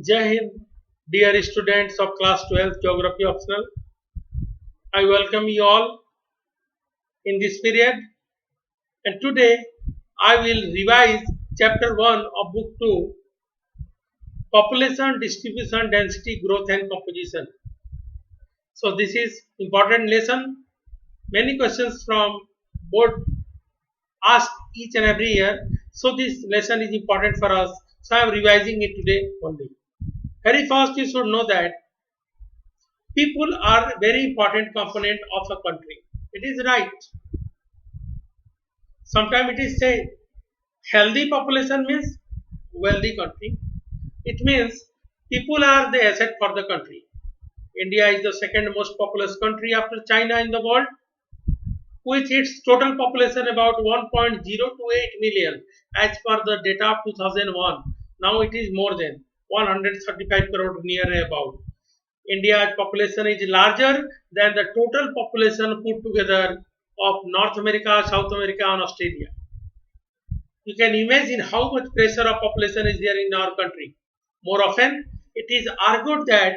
Jai Hind, dear students of class 12 geography optional. I welcome you all in this period, and today I will revise chapter 1 of book 2, population distribution density growth and composition. So this is important lesson. Many questions from board asked each and every year. So this lesson is important for us. So I am revising it today only. Very first you should know that people are very important component of a country. It is right. Sometimes it is said healthy population means wealthy country. It means people are the asset for the country. India is the second most populous country after China in the world, with its total population about 1.028 million as per the data of 2001. Now it is more than 135 crore near about. India's population is larger than the total population put together of North America, South America, and Australia. You can imagine how much pressure of population is there in our country. More often, it is argued that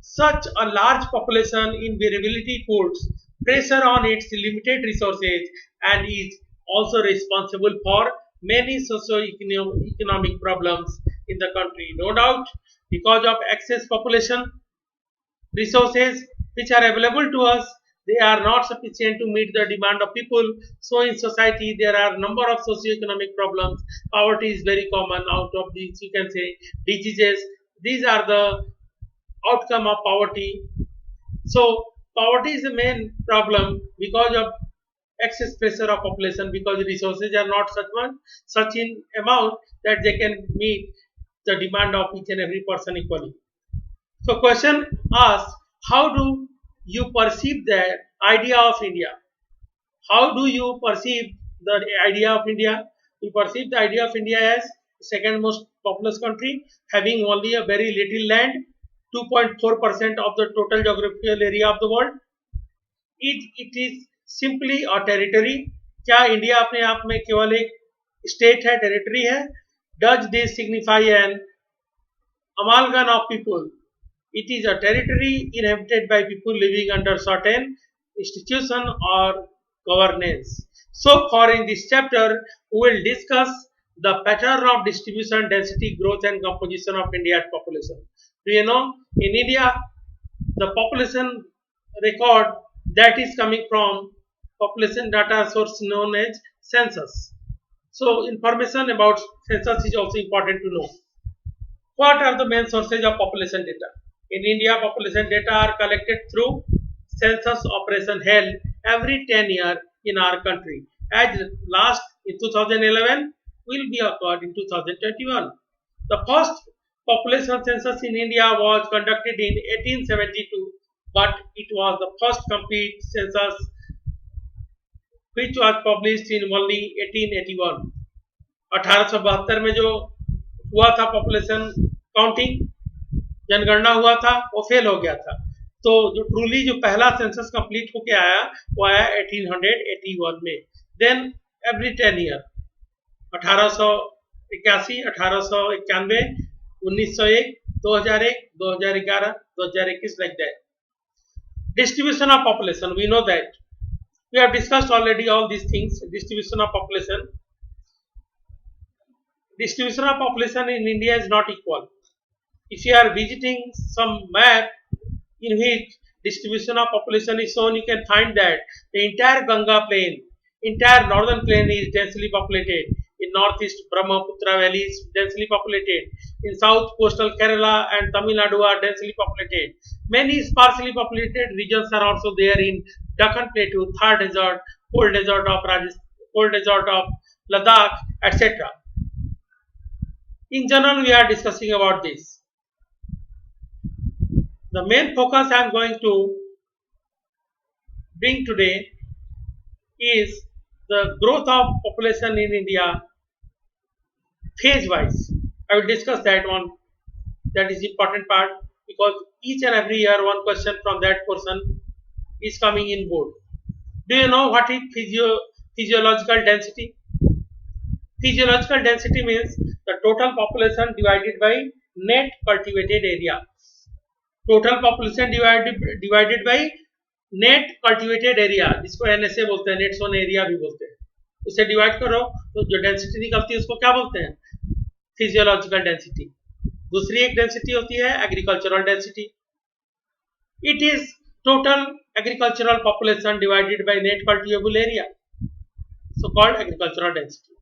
such a large population invariably puts pressure on its limited resources and is also responsible for many socio-economic problems in the country. No doubt, because of excess population, resources which are available to us, they are not sufficient to meet the demand of people. So in society there are number of socio-economic problems. Poverty is very common. Out of these you can say diseases, these are the outcome of poverty. So poverty is the main problem because of excess pressure of population, because resources are not such in amount that they can meet the demand of each and every person equally. So question asks, how do you perceive the idea of India? How do you perceive the idea of India? We perceive the idea of India as second most populous country, having only a very little land, 2.4% of the total geographical area of the world. It is simply a territory. क्या India अपने आप में केवल एक state है, territory है? Does this signify an amalgam of people? It is a territory inhabited by people living under certain institution or governance. So far in this chapter, we will discuss the pattern of distribution, density, growth and composition of India's population. Do you know, in India, the population record that is coming from population data source known as census. So information about census is also important to know. What are the main sources of population data? In India, population data are collected through census operation held every 10 years in our country. As last in 2011 will be occurred in 2021. The first population census in India was conducted in 1872, but it was the first complete census which was published in only 1881. 1872 में जो हुआ था population counting, जनगणना हुआ था, वो fail हो गया था. तो जो ट्रूली जो पहला सेंसस कंप्लीट होके आया वो आया 1881 में. Then every 10 year 1881, 1891, 1901, 2001, 2011, 2021 like that. Distribution of population, we know that we have discussed already all these things. Distribution of population in India is not equal. If you are visiting some map in which distribution of population is shown, you can find that the entire Ganga plain, entire northern plain is densely populated. In northeast, Brahmaputra valley is densely populated. In south, coastal Kerala and Tamil Nadu are densely populated. Many sparsely populated regions are also there in Deccan Plateau, Thar Desert, cold desert of Rajasthan, cold desert of Ladakh, etc. In general, we are discussing about this. The main focus I am going to bring today is the growth of population in India phase wise. I will discuss that one. That is important part, because each and every year one question from that portion is coming in board. Do you know what is physiological density? Physiological density means the total population divided by net cultivated area. Total population divided by net cultivated area, जिसको NSA बोलते हैं, nets on area भी बोलते हैं, उसे divide करो तो जो डेंसिटी निकलती है उसको क्या बोलते हैं? Physiological density. दूसरी एक डेंसिटी होती है agricultural density. It is total agricultural population divided by net cultivable area, so called agricultural density.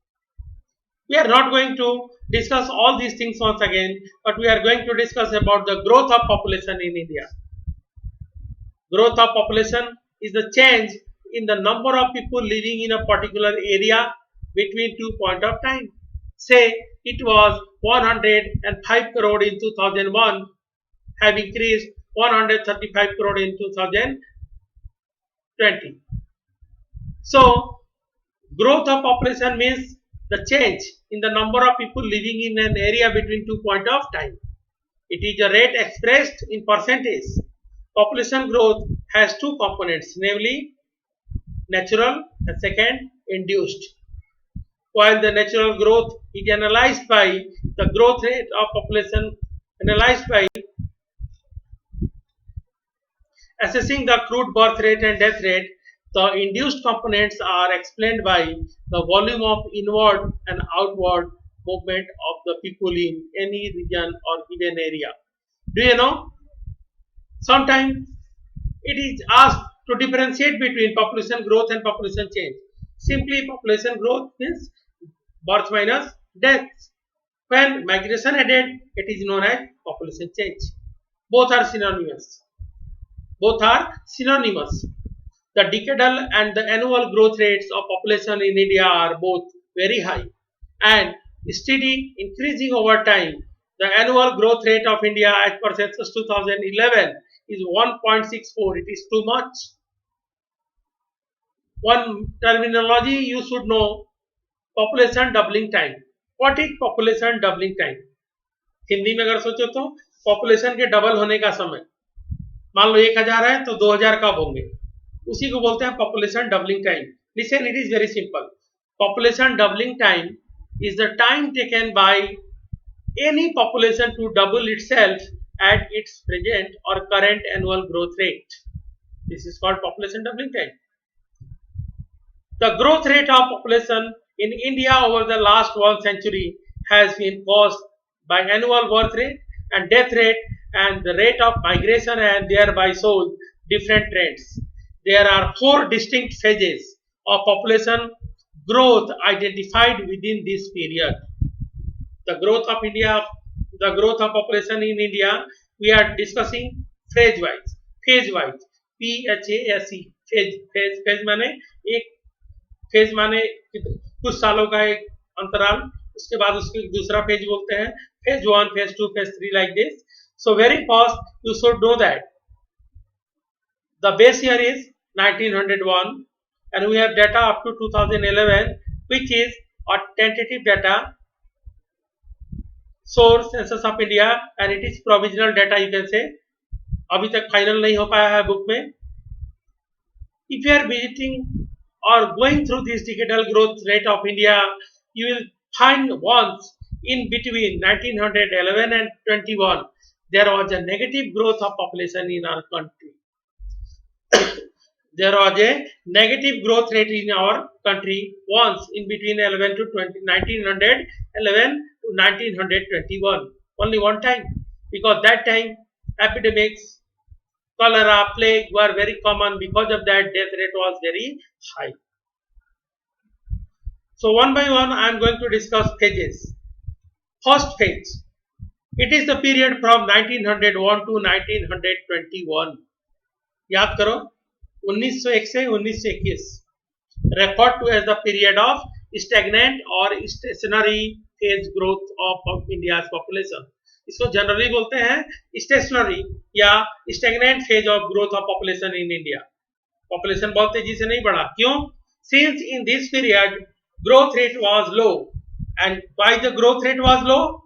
We are not going to discuss all these things once again, but we are going to discuss about the growth of population in India. Growth of population is the change in the number of people living in a particular area between 2 points of time. Say it was 105 crore in 2001, have increased 135 crore in 2020. So, growth of population means the change in the number of people living in an area between 2 points of time. It is a rate expressed in percentage. Population growth has two components, namely natural and second induced. While the natural growth is analyzed by the growth rate of population analyzed by assessing the crude birth rate and death rate, the induced components are explained by the volume of inward and outward movement of the people in any region or given area. Do you know? Sometimes it is asked to differentiate between population growth and population change. Simply population growth means birth minus death. When migration added, it is known as population change. Both are synonymous. Both are synonymous. The decadal and the annual growth rates of population in India are both very high and steady, increasing over time. The annual growth rate of India as per census 2011 is 1.64. It is too much. One terminology you should know, population doubling time. What is population doubling time? Hindi में अगर सोचो तो population के double होने का समय, मान लो 1000 है तो 2000 कब होंगे, उसी को बोलते हैं population doubling time. Listen, it is very simple. Population doubling time is the time taken by any population to double itself at its present or current annual growth rate. This is called population doubling time. The growth rate of population in India over the last 1 century has been caused by annual birth rate and death rate and the rate of migration, and thereby shows different trends. There are 4 distinct phases of population growth identified within this period. The growth of India, the growth of population in India, we are discussing phase wise. Phase wise, PHASE, phase माने एक phase माने कुछ सालों का एक अंतराल, उसके बाद उसके दूसरा phase बोलते हैं, phase 1, phase 2, phase 3 like this. So very fast you should know that the base year is 1901 and we have data up to 2011, which is a tentative data source census of India, and it is provisional data, you can say. अभी तक final नहीं हो पाया है book में. If you are visiting or going through this decadal growth rate of India, you will find once in between 1911 and 21 there was a negative growth of population in our country. There was a negative growth rate in our country once in between 11 to 1911 to 1921. Only one time, because that time epidemics, cholera, plague were very common. Because of that, death rate was very high. So one by one, I am going to discuss phases. First phase, it is the period from 1901 to 1921. याद करो, 1901 से 1921 referred to as the period of stagnant or stationary phase growth of India's population. इसको generally बोलते हैं stationery या stagnant phase of growth of population in India. Population बहुत तेजी से नहीं बढ़ा. क्यों? Since in this period growth rate was low, and why the growth rate was low?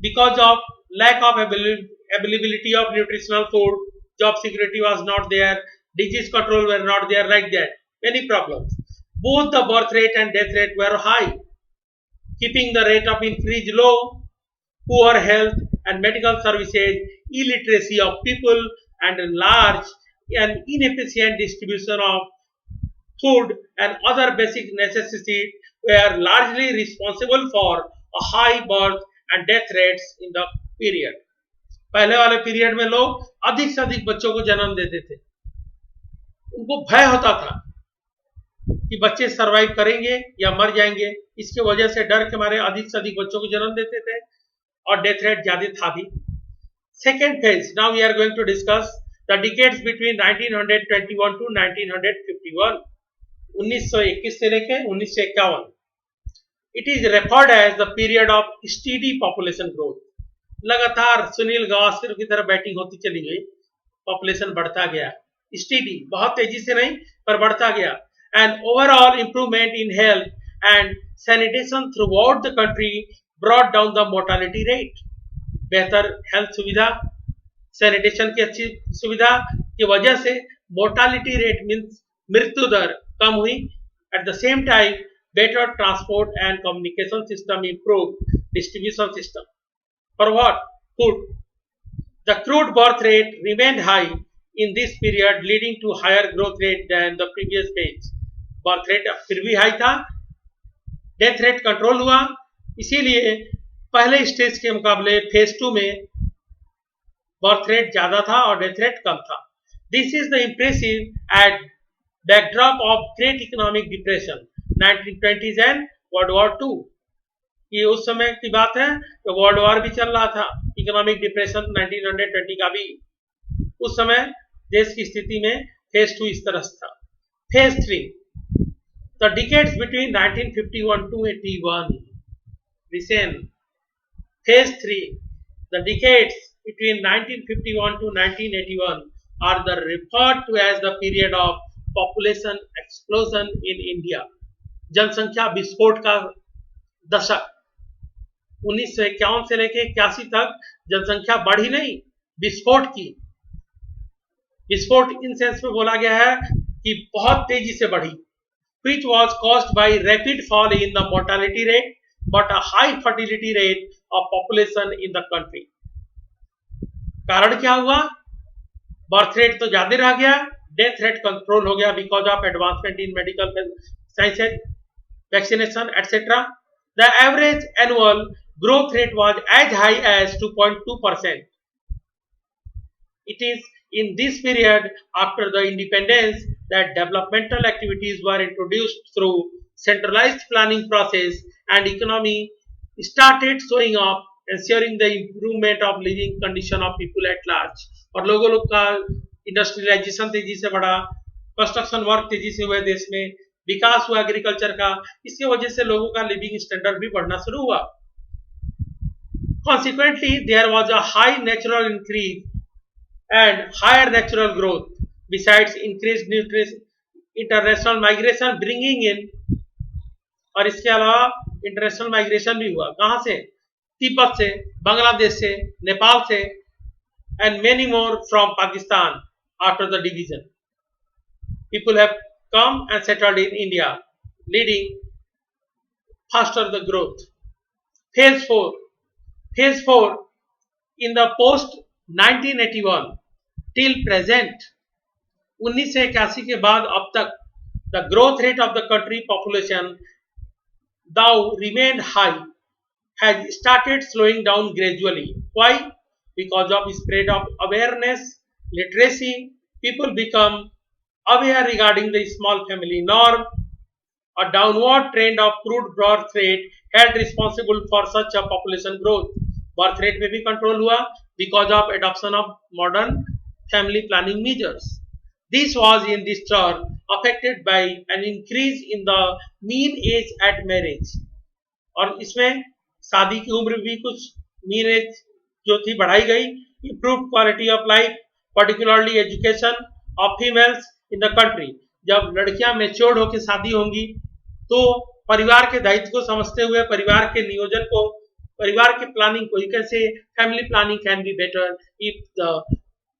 Because of lack of availability of nutritional food, job security was not there, disease control were not there, like that. Many problems. Both the birth rate and death rate were high, keeping the rate of increase low. poor health and medical services, illiteracy of people, and a large and inefficient distribution of food and other basic necessities were largely responsible for a high birth and death rates in the period. पहले वाले period में लोग अधिक से अधिक बच्चों को जन्म देते थे, उनको भय होता था कि बच्चे सरवाइव करेंगे या मर जाएंगे, इसके वजह से डर के मारे अधिक से अधिक बच्चों को जन्म देते थे और डेथ रेट ज्यादा था भी. Second phase, now we are going to discuss the decades between 1921 to 1951, 1921 से लेके 1951. It is referred as the period of steady population growth. लगातार सुनील गावस्कर की तरह बैटिंग होती चली गई, पॉपुलेशन बढ़ता गया, स्टीडी, बहुत तेजी से नहीं पर बढ़ता गया. And overall improvement in health and sanitation through out the country brought down the mortality rate. बेहतर हेल्थ सुविधा, सैनिटेशन की अच्छी सुविधा की वजह से मोर्टालिटी रेट मीन्स मृत्यु दर कम हुई. At the same time better transport and communication system improved, distribution system. For what? Food. The crude birth rate remained high in this period, leading to higher growth rate than the previous phase. Birth rate फिर भी high था, death rate control हुआ, इसीलिए पहले stage के मुकाबले phase 2 में birth rate ज्यादा था और डेथ रेट कम था. This is the impressive at backdrop of great economic depression 1920s and world war 2. ये उस समय की बात है तो वर्ल्ड वॉर भी चल रहा था, इकोनॉमिक डिप्रेशन 1920 का भी. उस समय देश की स्थिति में फेज 2 इस तरह था. Phase 3, the decades between 1951 to 81. Listen, phase 3, the decades between 1951 to 1981 are the referred to as the period of population explosion in India. जनसंख्या विस्फोट का दशक. 1951 से लेकर 81 तक जनसंख्या बढ़ी नहीं, विस्फोट की. विस्फोट इन सेंस में बोला गया है कि बहुत तेजी से बढ़ी, which was caused by rapid fall in the mortality rate but a high fertility rate of population in the country. कारण क्या हुआ? बर्थ रेट तो ज्यादा रह गया, डेथ रेट कंट्रोल हो गया because of advancement in medical sciences, vaccination, etc. The average annual growth rate was as high as 2.2%. It is in this period after the independence that developmental activities were introduced through centralized planning process and economy started showing up, ensuring the improvement of living condition of people at large. और लोगों का industrialisation तेजी से बढ़ा, construction work तेजी से हुए, देश में विकास हुआ एग्रीकल्चर का, इसकी वजह से लोगों का लिविंग स्टैंडर्ड भी बढ़ना शुरू हुआ. Consequently, there was a high natural increase and higher natural growth. Besides increased international migration bringing in, और इसके अलावा इंटरनेशनल माइग्रेशन भी हुआ. कहां से? तिब्बत से, बांग्लादेश से, नेपाल से, and many more from Pakistan after the division. People have come and settled in India, leading faster the growth. Phase 4. Phase 4, in the post 1981 till present, 1981 के बाद अब तक, the growth rate of the country population, though remained high, has started slowing down gradually. Why? Because of spread of awareness, literacy, people become aware regarding the small family norm. A downward trend of crude birth rate held responsible for such a population growth. Birth rate में भी control हुआ because of adoption of modern family planning measures. This was in this turn affected by an increase in the mean age at marriage. और इसमें शादी की उम्र भी कुछ mean age जो थी बढ़ाई गई. Improved quality of life, particularly education of females in the country. जब लड़कियां मेच्योर्ड होकर शादी होंगी तो परिवार के दायित्व को समझते हुए परिवार के नियोजन को, परिवार के प्लानिंग को, कैसे family planning can be better if the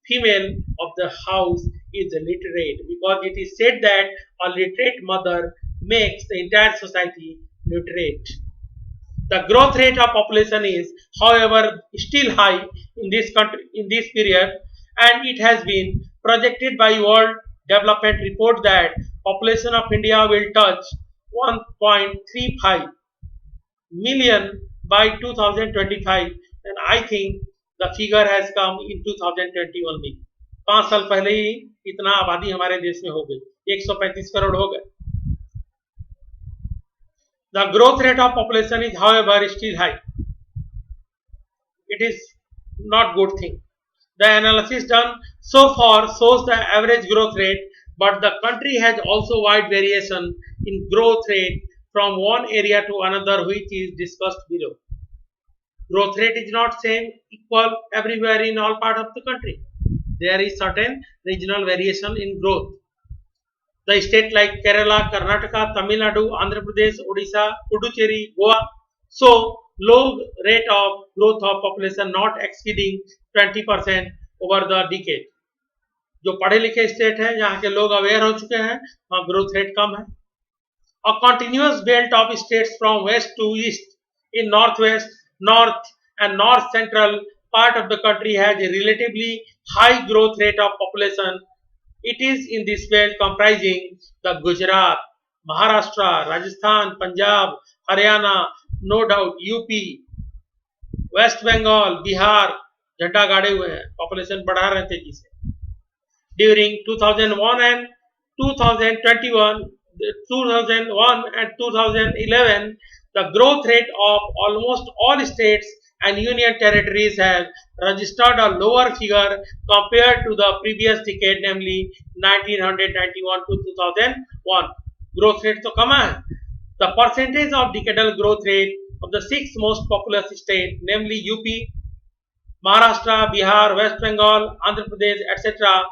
female of the house is literate, because it is said that a literate mother makes the entire society literate. The growth rate of population is, however, still high in this country in this period, and it has been projected by World Development Report that population of India will touch 1.35 million by 2025, and I think the figure has come in 2020 only. 5 साल पहले ही इतना आबादी हमारे देश में हो गई, 135 करोड़ हो गए. The growth rate of population is, however, still high. It is not good thing. The analysis done so far shows the average growth rate, but the country has also wide variation in growth rate from one area to another, which is discussed below. Growth rate is not same equal everywhere in all part of the country. There is certain regional variation in growth. The state like Kerala, Karnataka, Tamil Nadu, Andhra Pradesh, Odisha, Puducherry, Goa show low rate of growth of population not exceeding 20% over the decade. जो पढ़े लिखे state है, यहाँ के लोग aware हो चुके हैं, वहाँ ग्रोथ रेट कम है. A continuous belt of states from west to east in northwest, north and north central part of the country has a relatively high growth rate of population. It is in this belt comprising the Gujarat, Maharashtra, Rajasthan, Punjab, Haryana, no doubt UP, West Bengal, Bihar, झंडा गाड़े हुए हैं, population बढ़ा रहे तेजी से. During 2001 and 2021, 2001 and 2011, the growth rate of almost all states and union territories have registered a lower figure compared to the previous decade, namely 1991 to 2001. Growth rate तो कम है. The percentage of decadal growth rate of the 6 most populous states, namely UP, Maharashtra, Bihar, West Bengal, Andhra Pradesh, etc.,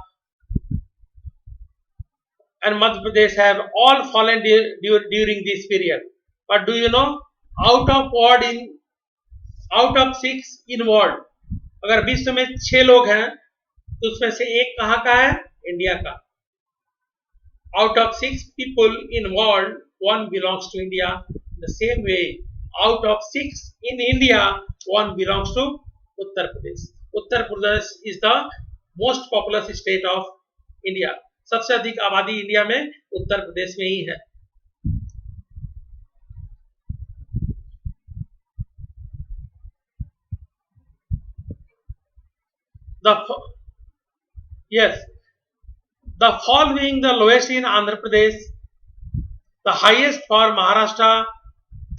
and Madhya Pradesh have all fallen during this period. But do you know, out of 6 involved, अगर विश्व में 6 लोग हैं तो उसमें से एक कहाँ का है? इंडिया का. Out of 6 people involved, 1 belongs to India. The same way, out of 6 in India, 1 belongs to Uttar Pradesh. Uttar Pradesh is the most populous state of India. सबसे अधिक आबादी इंडिया में उत्तर प्रदेश में ही है. The fall being the lowest in Andhra Pradesh, the highest for Maharashtra,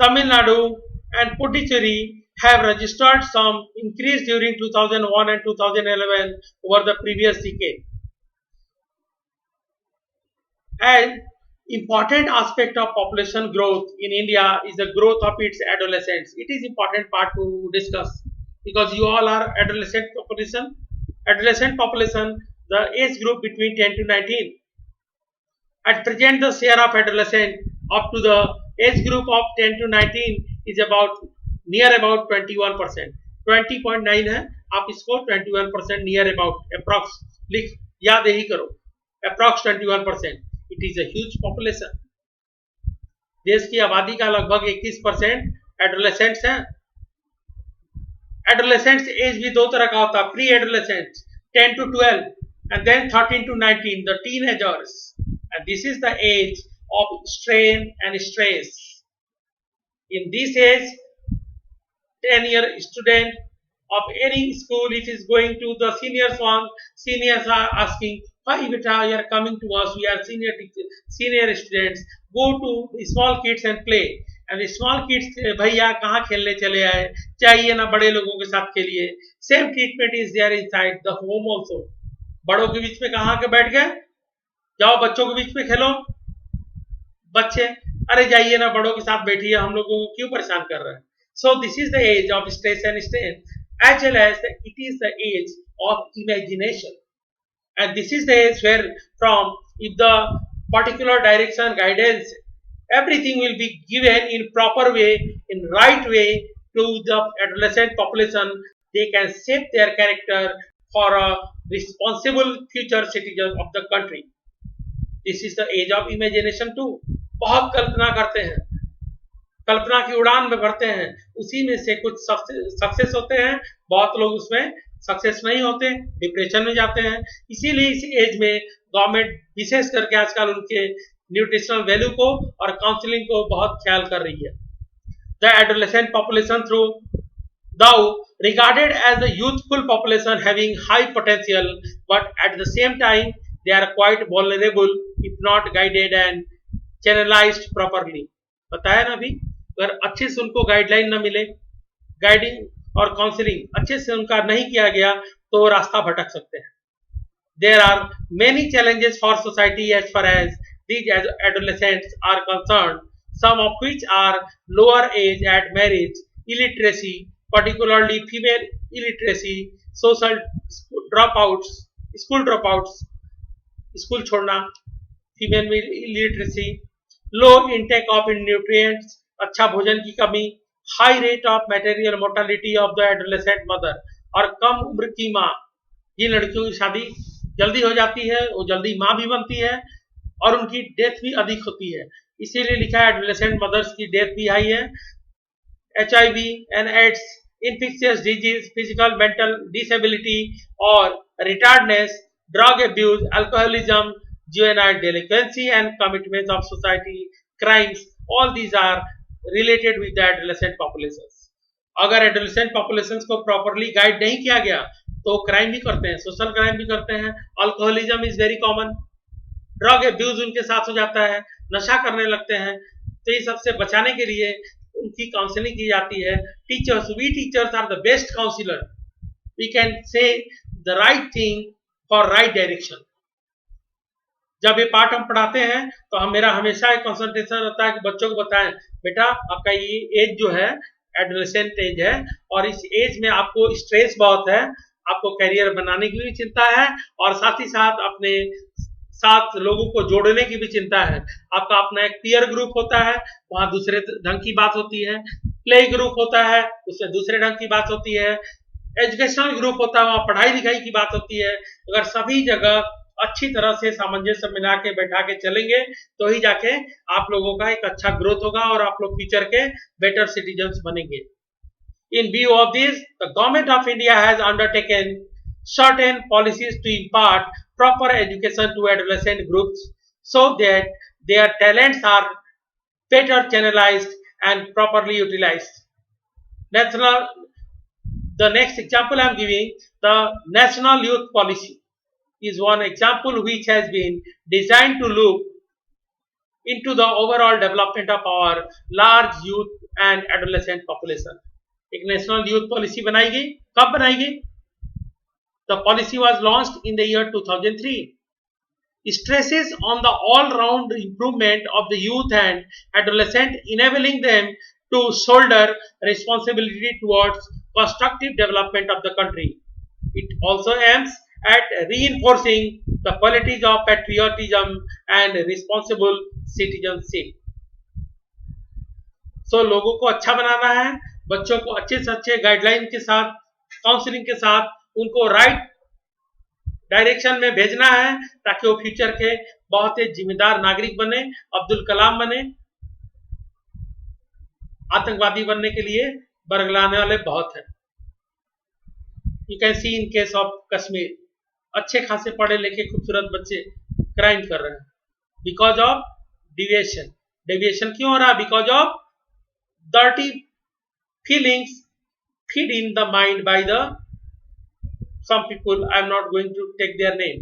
Tamil Nadu and Puducherry have registered some increase during 2001 and 2011 over the previous decade. An important aspect of population growth in India is the growth of its adolescents. It is important part to discuss because you all are adolescent population. Adolescent population, the age group between 10 to 19. At present, the share of adolescent up to the age group of 10 to 19 is near about 21%. 20.9 है, आप इसको 21% near about approx लिख याद यही करो, approx 21%. It is a huge population. देश की आबादी का लगभग 21% एडोलेसेंट्स हैं. एडोलेसेंट्स एज भी दो तरह का होता है, pre adolescents 10 to 12 and then 13 to 19, the teenagers, and this is the age of strain and stress. In this age, 10-year student of any school, if is going to the seniors one, seniors are asking, why beta you are coming to us, we are senior students, go to small kids and play. And the small kids, भैया कहाँ खेलने चले आए, चाहिए ना बड़े लोगों के साथ खेलिए. Same treatment is there inside the home also. बड़ों के बीच में कहाँ के बैठ गए, जाओ बच्चों के बीच में खेलो. बच्चे अरे जाइए ना बड़ों के साथ बैठिए, हम लोगों को क्यों परेशान कर रहे हैं. So this is the age of stress and strain, as well as it is the age of imagination. And this is the age where from if the particular direction guidance, everything will be given in proper way, in right way to the adolescent population. They can shape their character for a responsible future citizen of the country. This is the age of imagination too. बहुत कल्पना करते हैं. कल्पना की उड़ान में बढ़ते हैं, उसी में से कुछ सक्सेस होते हैं, बहुत लोग उसमें सक्सेस नहीं होते, डिप्रेशन में जाते हैं। इसीलिए इस एज में गवर्नमेंट विशेष करके आजकल उनके न्यूट्रिशनल वैल्यू को और काउंसलिंग को बहुत ख्याल कर रही है। The adolescent population though regarded as a youthful population having high potential, but at the same time they are quite vulnerable if not guided and channelized properly. बताया ना अभी, अगर अच्छे से उनको गाइडलाइन ना मिले, गाइडिंग और काउंसलिंग अच्छे से उनका नहीं किया गया तो वो रास्ता भटक सकते हैं। There are many challenges for society as far as these adolescents are concerned, some of which are lower age at marriage, illiteracy, particularly female illiteracy, social dropouts, school dropouts, school छोड़ना, female illiteracy, low intake of nutrients, अच्छा भोजन की कमी, high rate of material mortality of the adolescent mother, और कम उम्र की माँ। जिन लड़कियों की शादी जल्दी हो जाती है वो जल्दी माँ भी बनती है और उनकी डेथ भी अधिक होती है, इसीलिए लिखा है एडोलेसेंट मदर्स की डेथ भी हाई है। HIV and AIDS, infectious disease, physical mental disability और retardedness, drug abuse, alcoholism, juvenile delinquency and commitment of society crimes, all these are related with the adolescent populations. अगर adolescent populations को properly guide नहीं किया गया तो crime भी करते हैं, सोशल क्राइम भी करते हैं, alcoholism is very common, drug abuse उनके साथ हो जाता है, नशा करने लगते हैं। तो ये सबसे बचाने के लिए उनकी काउंसलिंग की जाती है। Teachers, we teachers are the best counsellor, we can say the right thing for right direction. जब ये पार्ट हम पढ़ाते हैं तो मेरा हमेशा एक कंसंट्रेशन रहता है कि बच्चों को बताएं, बेटा आपका ये एज जो है एडोलेसेंट एज है और इस एज में आपको स्ट्रेस बहुत है, आपको करियर बनाने की भी चिंता है और साथ ही साथ अपने साथ लोगों को जोड़ने की भी चिंता है। आपका अपना एक पीयर ग्रुप होता है, वहां दूसरे ढंग की बात होती है, प्ले ग्रुप होता है उसमें दूसरे ढंग की बात होती है, एजुकेशनल ग्रुप होता है वहां पढ़ाई लिखाई की बात होती है। अगर सभी जगह अच्छी तरह से सामंजस्य मिला के बैठा के चलेंगे तो ही जाके आप लोगों का एक अच्छा ग्रोथ होगा और आप लोग फ्यूचर के बेटर सिटीजन्स बनेंगे। In view of this, the government of India has undertaken certain policies to impart proper education to adolescent groups so that their talents are better channelized and properly utilized. The next example I am giving, the National Youth Policy is one example which has been designed to look into the overall development of our large youth and adolescent population. एक national youth policy बनाई गई, कब बनाई गई? The policy was launched in the year 2003. It stresses on the all-round improvement of the youth and adolescent, enabling them to shoulder responsibility towards constructive development of the country. It also aims at reinforcing the qualities of patriotism and responsible citizenship. So लोगों को अच्छा बनाना है, बच्चों को अच्छे से अच्छे guideline के साथ, काउंसलिंग के साथ उनको राइट डायरेक्शन में भेजना है ताकि वो फ्यूचर के बहुत ही जिम्मेदार नागरिक बने, अब्दुल कलाम बने। आतंकवादी बनने के लिए बरगलाने वाले बहुत हैं। You can see in case of Kashmir, अच्छे खासे पढ़े लिखे खूबसूरत बच्चे क्राइम कर रहे हैं बिकॉज ऑफ डिविएशन। डेविएशन क्यों हो रहा है? Because of dirty feelings feed in the mind by the some people. I am not going to take their name.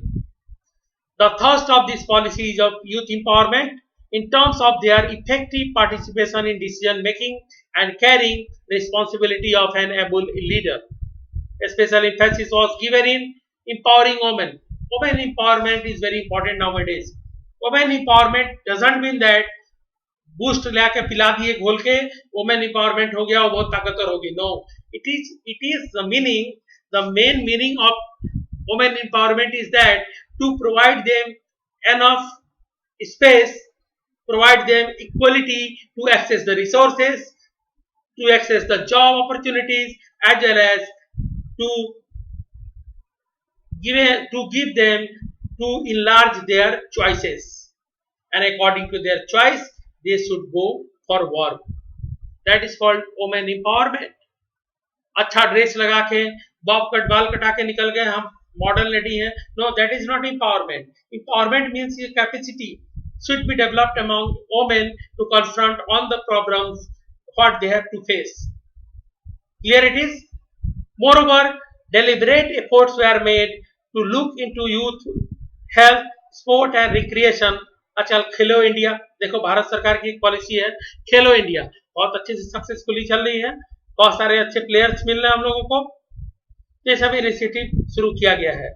The thrust of this policy is of youth empowerment in terms of their effective participation in decision making and carrying responsibility of an able leader. A special emphasis was given in empowering women. Women empowerment is very important nowadays. Women empowerment doesn't mean that boost ला के पिला दिए घोल के women empowerment हो गया, वो बहुत ताकतवर होगी। No, it is the meaning, the main meaning of women empowerment is that to provide them enough space, provide them equality to access the resources, to access the job opportunities as well as to give them to enlarge their choices, and according to their choice they should go for work. That is called women empowerment. अच्छा dress लगा के Bob cut बाल कटा के निकल गए हम modern lady है, know that is not empowerment. Empowerment means your capacity should be developed among women to confront all the problems what they have to face. Clear it is. Moreover, deliberate efforts were made to look into youth health, sport and recreation. अच्छा खेलो India, देखो भारत सरकार की एक policy है खेलो India, बहुत अच्छे से successfully चल रही है, बहुत सारे अच्छे प्लेयर्स मिल रहे हैं हम लोगों को, ये सब इनिशिएटिव शुरू किया गया है.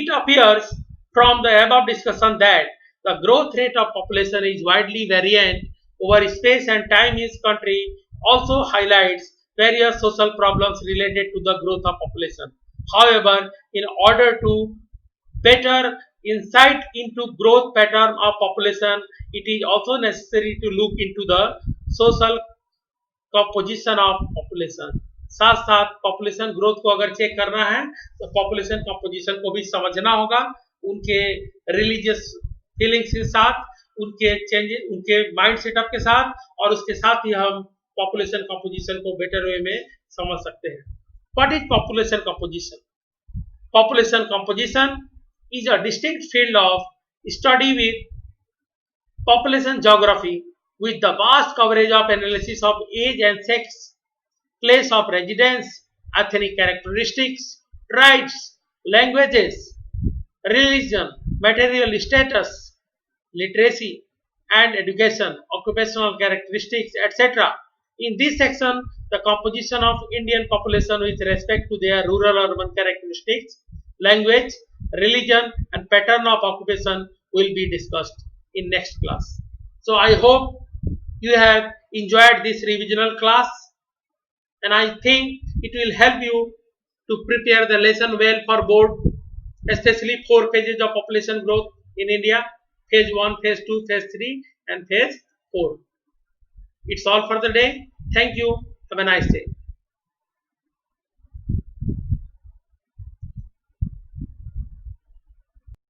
It appears from the above discussion that the growth rate of population is widely variant over space and time in country, also highlights various social problems related to the growth of population. However, in order to better insight into growth pattern of population, it is also necessary to look into the social composition of population. साथ साथ population growth को अगर check करना है तो population composition को भी समझना होगा, उनके रिलीजियस फीलिंग्स के साथ, उनके चेंजेस, उनके माइंड सेटअप के साथ, और उसके साथ ही हम पॉपुलेशन कंपोजिशन को बेटर वे में समझ सकते हैं. What is population composition? Population composition is a distinct field of study with population geography, with the vast coverage of analysis of age and sex, place of residence, ethnic characteristics, tribes, languages, religion, material status, literacy and education, occupational characteristics, etc. In this section, the composition of Indian population with respect to their rural-urban characteristics, language, religion and pattern of occupation will be discussed in next class. So I hope you have enjoyed this revisional class, and I think it will help you to prepare the lesson well for board, especially 4 phases of population growth in India, phase 1, phase 2, phase 3 and phase 4. It's all for the day. Thank you. Have a nice day.